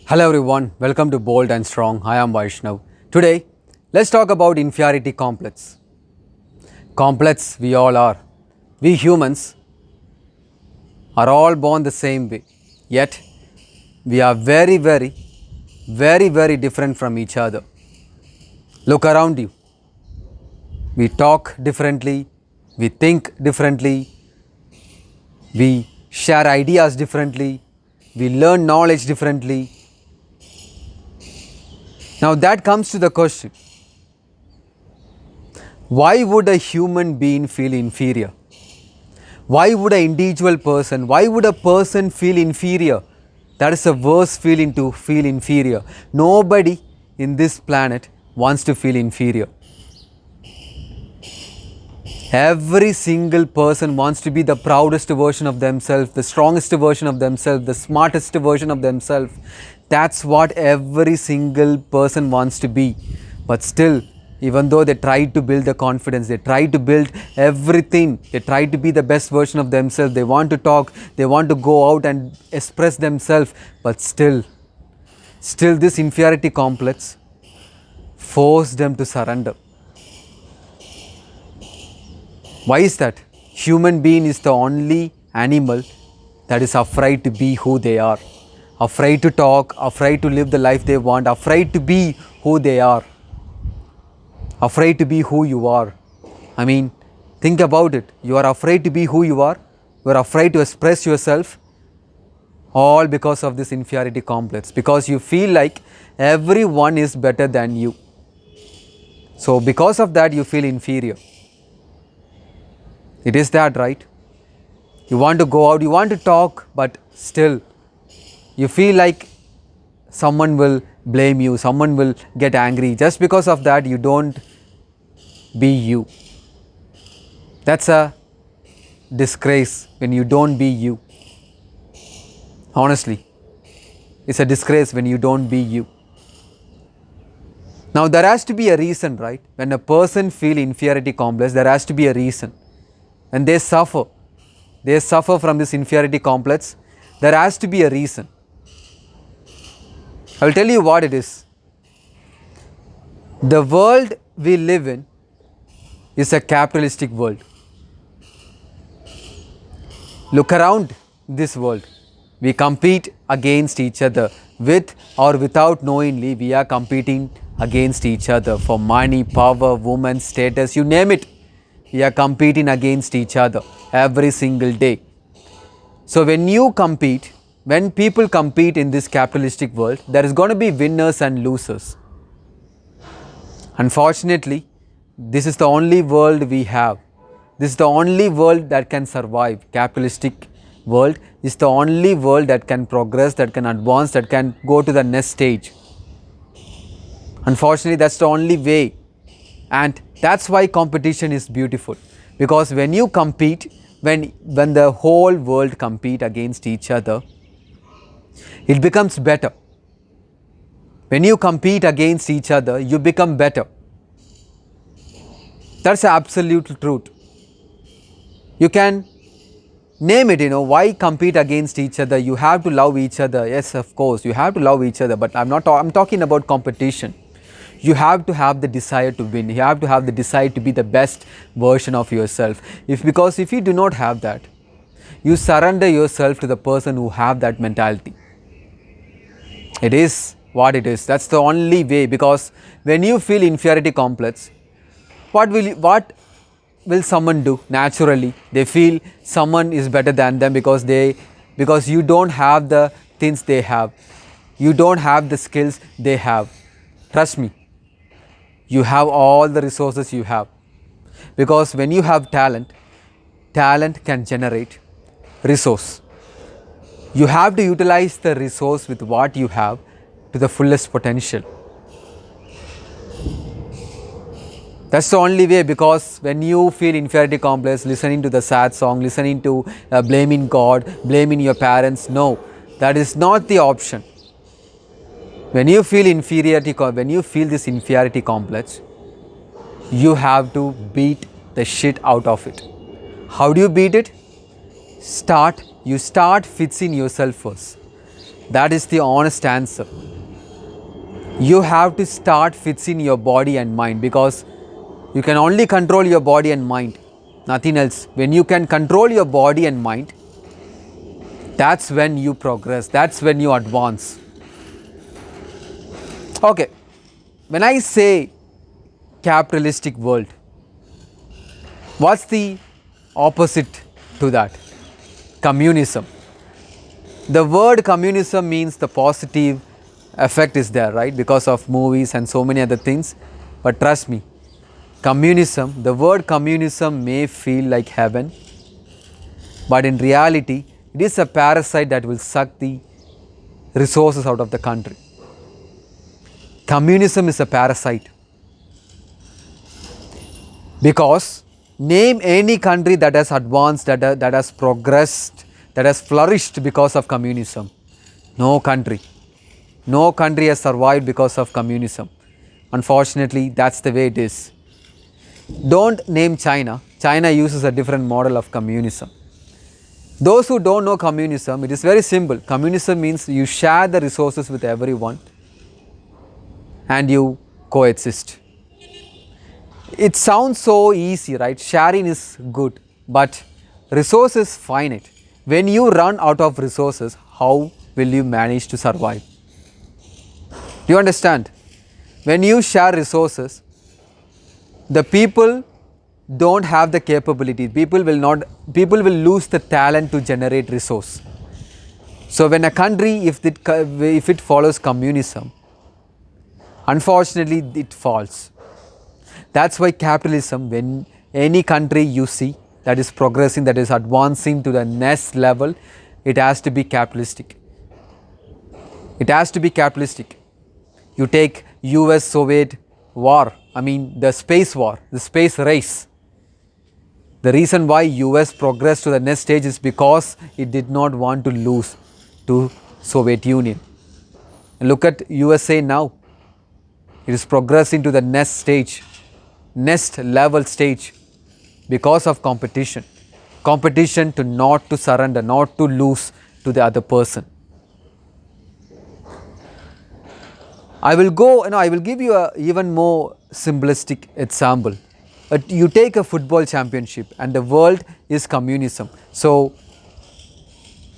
Hello everyone, welcome to Bold and Strong. I am Vaishnav. Today, let's talk about inferiority complex. Complex we all are. We humans are all born the same way. Yet, we are very different from each other. Look around you. We talk differently, we think differently, we share ideas differently, we learn knowledge differently. Now that comes to the question, why would a human being feel inferior? Why would an individual person, why would a person feel inferior? That is a worst feeling, to feel inferior. Nobody in this planet wants to feel inferior. Every single person wants to be the proudest version of themselves, the strongest version of themselves, the smartest version of themselves. That's what every single person wants to be. But still, even though they try to build the confidence, they try to build everything, they try to be the best version of themselves, they want to talk, they want to go out and express themselves, but still this inferiority complex forces them to surrender. Why is that? Human being is the only animal that is afraid to be who they are. Afraid to talk, afraid to live the life they want, afraid to be who they are. Afraid to be who you are. I mean, think about it. You are afraid to be who you are. You are afraid to express yourself. All because of this inferiority complex. Because you feel like everyone is better than you. So because of that you feel inferior. It is that, right? You want to go out, you want to talk, but still you feel like someone will blame you, someone will get angry. Just because of that you don't be you. That's a disgrace when you don't be you. Honestly, it's a disgrace when you don't be you. Now there has to be a reason, right? When a person feels inferiority complex, there has to be a reason. And they suffer from this inferiority complex, there has to be a reason. I will tell you what it is. The world we live in is a capitalistic world. Look around this world. We compete against each other. With or without knowingly, we are competing against each other for money, power, women, status, you name it. We are competing against each other every single day. So when people compete in this capitalistic world, there is going to be winners and losers. Unfortunately, this is the only world we have. This is the only world that can survive. Capitalistic world is the only world that can progress, that can advance, that can go to the next stage. Unfortunately, that's the only way. And that's why competition is beautiful, because when you compete, when the whole world compete against each other, it becomes better. When you compete against each other, you become better. That's the absolute truth. You can name it, why compete against each other? You have to love each other. Yes, of course, you have to love each other, but I'm talking about competition. You have to have the desire to win. You have to have the desire to be the best version of yourself. Because if you do not have that, you surrender yourself to the person who have that mentality. It is what it is. That's the only way. Because when you feel inferiority complex, what will someone do? Naturally, they feel someone is better than them because you don't have the things they have. You don't have the skills they have. Trust me. You have all the resources you have. Because when you have talent can generate resource. You have to utilize the resource with what you have to the fullest potential. That's the only way. Because when you feel inferiority complex, listening to the sad song, listening to blaming God, blaming your parents, no, that is not the option. When you feel this inferiority complex, you have to beat the shit out of it. How do you beat it? You start fixing yourself first. That is the honest answer. You have to start fixing your body and mind, because you can only control your body and mind, nothing else. When you can control your body and mind, that's when you progress, that's when you advance. Okay, when I say capitalistic world, what's the opposite to that? Communism. The word communism means the positive effect is there, right? Because of movies and so many other things. But trust me, communism, the word communism may feel like heaven, but in reality, it is a parasite that will suck the resources out of the country. Communism is a parasite. Because name any country that has advanced, that has progressed, that has flourished because of communism. No country. No country has survived because of communism. Unfortunately, that's the way it is. Don't name China. China uses a different model of communism. Those who don't know communism, it is very simple. Communism means you share the resources with everyone and you coexist. It sounds so easy, right? Sharing is good, but resource is finite. When you run out of resources, how will you manage to survive? Do you understand? When you share resources, the people don't have the capability. People will lose the talent to generate resource. So when a country, if it follows communism, unfortunately it falls. That's why capitalism, when any country you see that is progressing, that is advancing to the next level, it has to be capitalistic. It has to be capitalistic. You take US-Soviet war, the space war, the space race. The reason why US progressed to the next stage is because it did not want to lose to Soviet Union. And look at USA now. It is progressing to the next stage, next level stage, because of competition. Competition to not to surrender, not to lose to the other person. I will give you a even more simplistic example. You take a football championship and the world is communism. So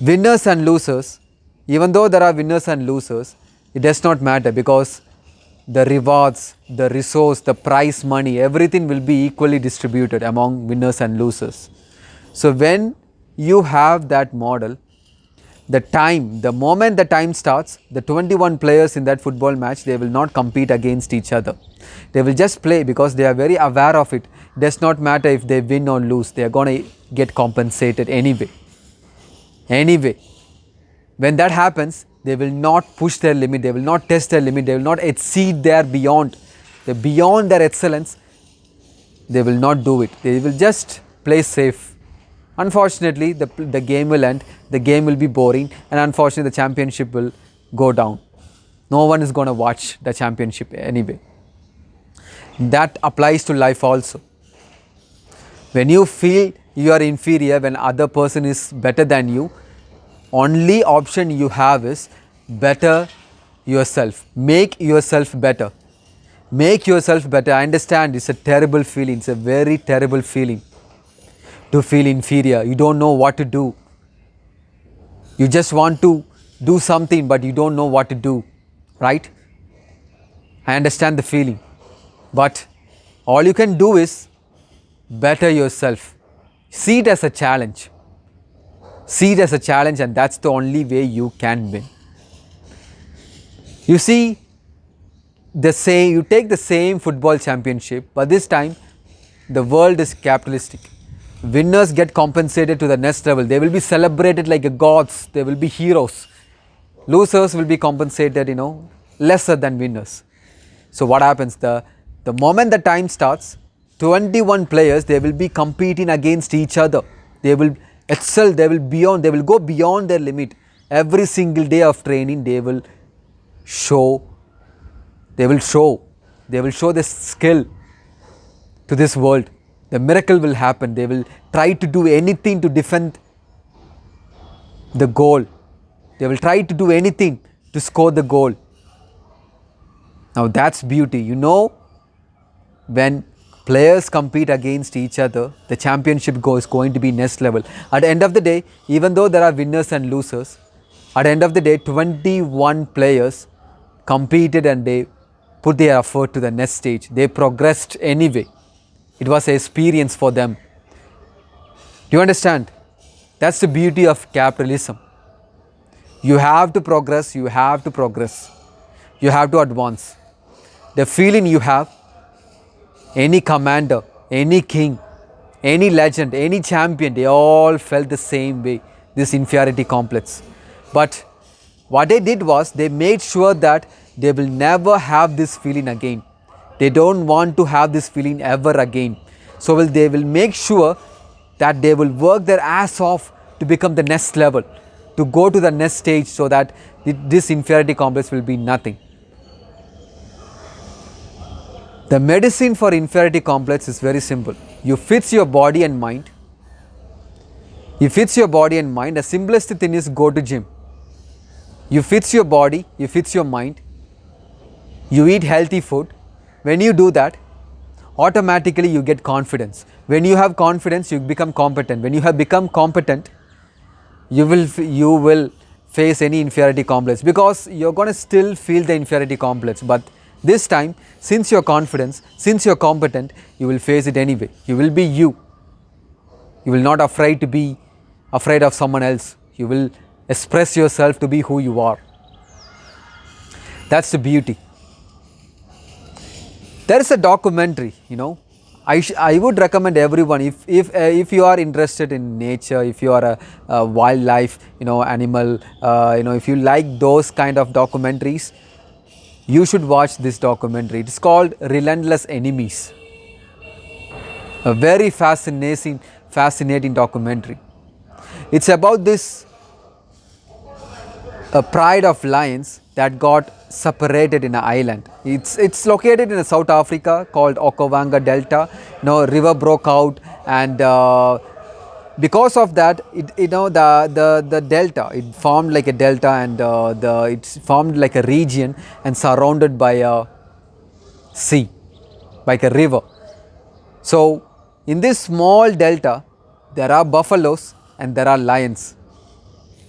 winners and losers, even though there are winners and losers, it does not matter, because the rewards, the resource, the prize money, everything will be equally distributed among winners and losers. So when you have that model, the moment the time starts, the 21 players in that football match, they will not compete against each other. They will just play because they are very aware of it. It does not matter if they win or lose, they are going to get compensated anyway. When that happens, they will not push their limit, they will not test their limit, they will not exceed their beyond their excellence. They will not do it. They will just play safe. Unfortunately, the game will end, the game will be boring, and unfortunately the championship will go down. No one is going to watch the championship anyway. That applies to life also. When you feel you are inferior, when other person is better than you, only option you have is better yourself. Make yourself better. Make yourself better. I understand it's a terrible feeling. It's a very terrible feeling to feel inferior. You don't know what to do. You just want to do something, but you don't know what to do. Right? I understand the feeling. But all you can do is better yourself. See it as a challenge. See it as a challenge, and that's the only way you can win. You see, you take the same football championship, but this time the world is capitalistic. Winners get compensated to the next level. They will be celebrated like gods. They will be heroes. Losers will be compensated, lesser than winners. So what happens? The moment the time starts, 21 players, they will be competing against each other. They will excel, they will go beyond their limit. Every single day of training, they will show their skill to this world. The miracle will happen. They will try to do anything to defend the goal. They will try to do anything to score the goal. Now that's beauty. You know, when players compete against each other, the championship goal is going to be next level. At the end of the day, even though there are winners and losers, at the end of the day, 21 players competed and they put their effort to the next stage. They progressed anyway. It was an experience for them. Do you understand? That's the beauty of capitalism. You have to progress, you have to progress. You have to advance. The feeling you have, any commander, any king, any legend, any champion, they all felt the same way, this inferiority complex. But what they did was, they made sure that they will never have this feeling again. They don't want to have this feeling ever again. So they will make sure that they will work their ass off to become the next level, to go to the next stage, so that this inferiority complex will be nothing. The medicine for inferiority complex is very simple. You fix your body and mind. You fix your body and mind. The simplest thing is go to gym. You fix your body, you fix your mind. You eat healthy food. When you do that, automatically you get confidence. When you have confidence, you become competent. When you have become competent, you will face any inferiority complex, because you're going to still feel the inferiority complex. But this time, since you're confident, since you're competent, you will face it anyway. You will be you. You will not afraid to be afraid of someone else. You will express yourself to be who you are. That's the beauty. There is a documentary, I would recommend everyone, if you are interested in nature, if you are a wildlife, animal, if you like those kind of documentaries, you should watch this documentary. It's called Relentless Enemies. A very fascinating documentary. It's about this pride of lions that got separated in an island. It's located in South Africa, called Okavango Delta. River broke out, and because of that, the delta, it formed like a delta, and it's formed like a region and surrounded by a sea, like a river. So in this small delta, there are buffaloes and there are lions,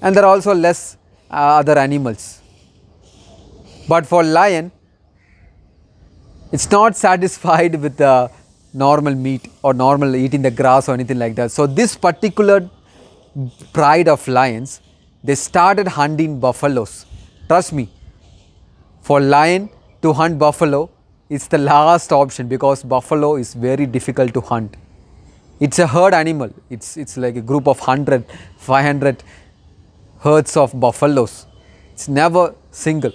and there are also less other animals. But for lion, it's not satisfied with the normal meat or normal eating the grass or anything like that. So this particular pride of lions, they started hunting buffaloes. Trust me, for lion to hunt buffalo, it's the last option, because buffalo is very difficult to hunt. It's a herd animal. It's like a group of 100, 500 herds of buffaloes. It's never single.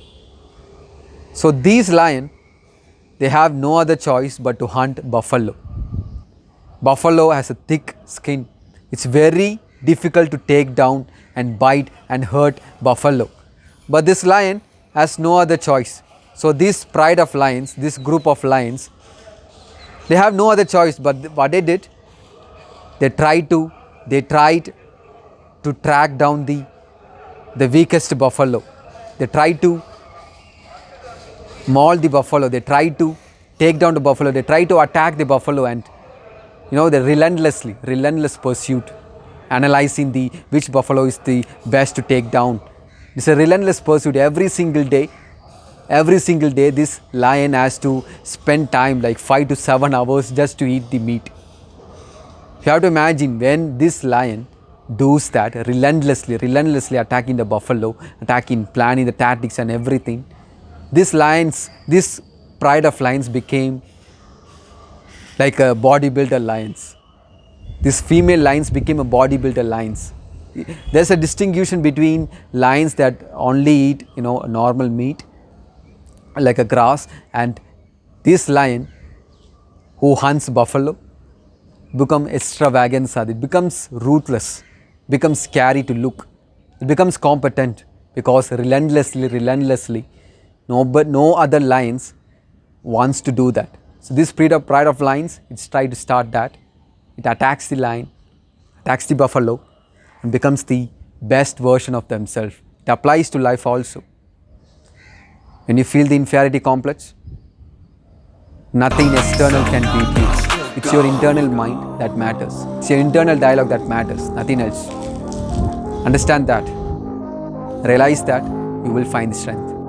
So these lions, they have no other choice but to hunt buffalo. Buffalo has a thick skin. It's very difficult to take down and bite and hurt buffalo. But this lion has no other choice. So this pride of lions, this group of lions, they have no other choice. But what they did, they tried to track down the weakest buffalo. They tried to maul the buffalo. They tried to take down the buffalo. They tried to attack the buffalo, and the relentless pursuit, analyzing which buffalo is the best to take down. It's a relentless pursuit. Every single day, this lion has to spend time like 5 to 7 hours just to eat the meat. You have to imagine, when this lion does that, relentlessly attacking the buffalo, planning the tactics and everything, this pride of lions became like a bodybuilder lions. These female lions became a bodybuilder lions. There's a distinction between lions that only eat normal meat like a grass, and this lion who hunts buffalo become extravaganza. It becomes ruthless, becomes scary to look. It becomes competent, because relentlessly, no other lions wants to do that. So this pride of lions, it's tried to start that. It attacks the lion, attacks the buffalo, and becomes the best version of themselves. It applies to life also. When you feel the inferiority complex, nothing external can beat you. It's your internal mind that matters. It's your internal dialogue that matters, nothing else. Understand that. Realize that, you will find strength.